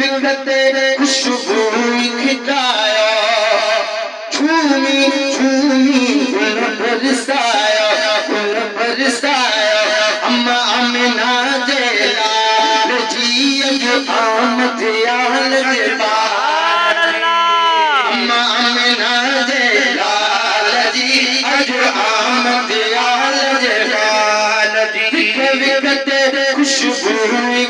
विकते खुशबू खिटाया झूमी झूमी गुल बरसाया अम्मा आमिना जे लाल जी अज आमद आल जे बाल अम्मा आमिना जे लाल जी अज आमद आल जे बाल विकते खुशबू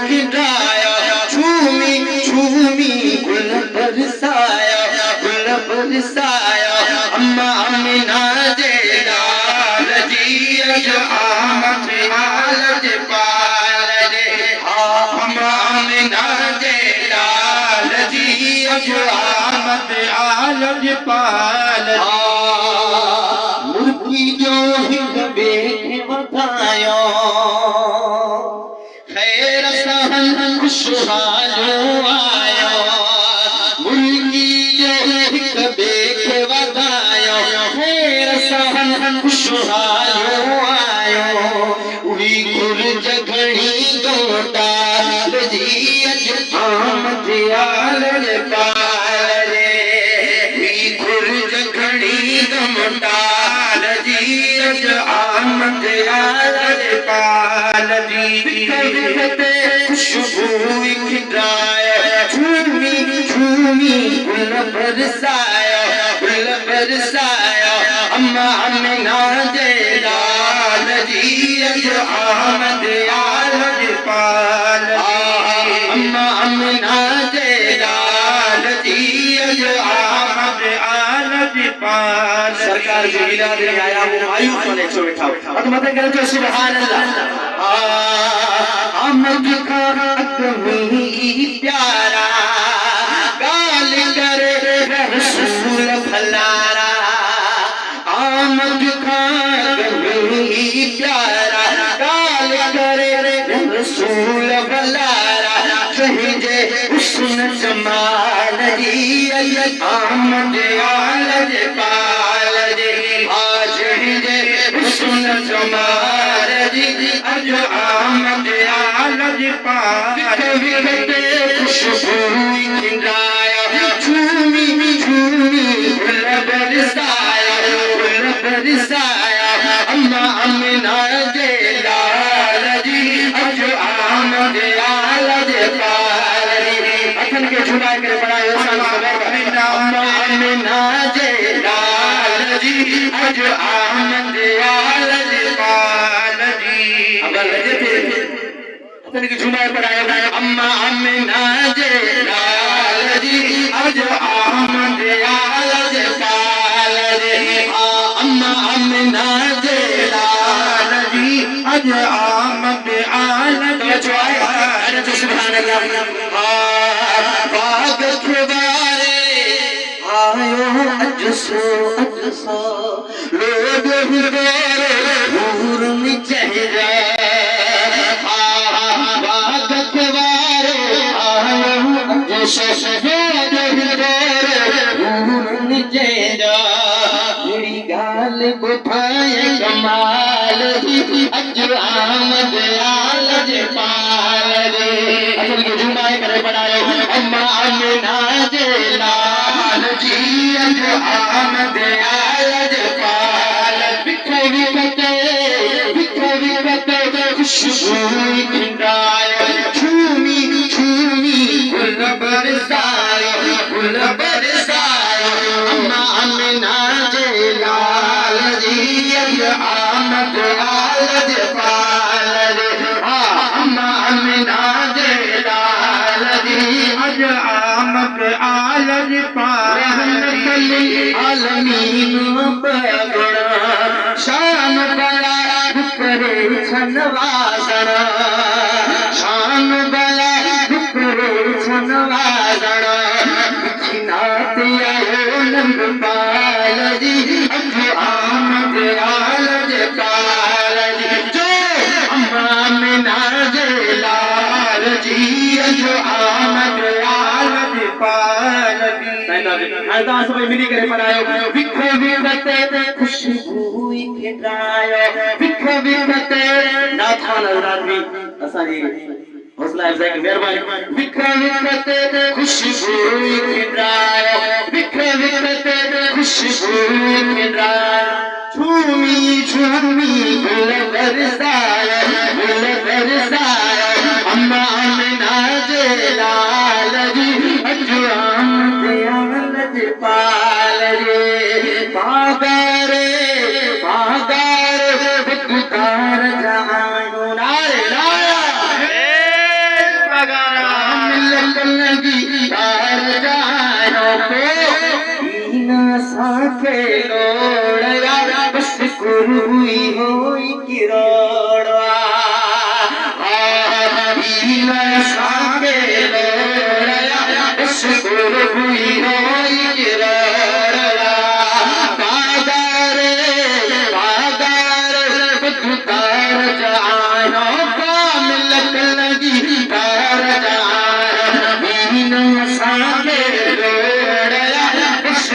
खिटाया झूमी झूमी गुल बरसाया अम्मा आमिना जे लाल जी अज आमद आल जे बाल अम्मा आमिना जे लाल जी अज आमद आल जे बाल मुर्गी जो हिक बेखे वधायो खैर सहन खुशहालो आयो मुर्गी जो हिक बेखे वधायो खैर सहन खुशहालो आयो उड़ी गुर जगणी गोटा जी अज आमद आल जे बाल रे उड़ी गुर जगणी गोटा जी अज आमद आल जे बाल खुशबू खिटाया झूमी झूमी गुल बरसाया अम्मा आमिना जे लाल जी अज आमद आल जे बाल अम्मा आमिना जे लाल जी अज आमद आल जे बाल सरकार जो इलाज में आया वो मायूस होने से बैठा अब तो मतलब करो सुभान अल्लाह आमद का अदमी प्यारा गाल करे रसूल भलारा आमद का अदमी प्यारा गाल करे रसूल भलारा शहीदे हुस्न जमाल जी आमद आल जे बाल जे आज दे हुस्न जमाल जी अज आमद आल जे बाल विकते खुशबू खिटाया झूमी झूमी गुल बरसाया अम्मा आमिना जे लाल जी अज आमद आल जे बाल अथन के झुलाए करे बनाए अम्मा आमिना जे लाल जी अज आमद आल जे बाल अगर लगे थे अथन के झुलाए बनाए अम्मा आमिना जे लाल जी अज आमद आल जे बाल अम्मा आमिना जे लाल जी अज आमद आल जे बाल सुभान अल्लाह बाग खुदारे आयो अजसो लोग हिदारे पूर्ण चेहरा बाग खुदारे आयो अजसो लोग हिदारे पूर्ण चेहरा मेरी गाल बुठाए कमाल अज आमद आल जे बाल असल के जुमाए करे बनाए अम्मा आमिना जे लाल जी अज आमद आल जे बाल विकते खुशबू खिटाया झूमी झूमी गुल बरसाया अम्मा आमिना जे लाल जी अज आमद आल जे बाल अम्मा आमिना जे लाल जी अज आमद आल जे बाल आलमीन बगड़ा शान बड़ा करे छनवासना शान बड़ा करे छनवासना छिनात आयो नंद बाल जी अज आमद आल जे बाल जो अम्मा आमिना जे लाल जी अज आमद आल जे बाल अरदास में मिली करे पढ़ायो विकते खुशबू खिटायो विकते ना थान हजरात भी असांजी हौसला अफजाई की मेहरबानी। बिखर बिखरते खुशबू खिंडाए, बिखर बिखरते खुशबू खिंडाए, झूमी झूमी गुल बरसाए, गुल बरसाए, अम्मा आमिना जे लाल जी, अजू आमद आलज पाल रे, भागारे बुखार जहां नारे लाया लगी तार जानो पे ईना साखे लोड़या बस कुरुई होई किरोड़वा ईना साखे लोड़या बस कुरुई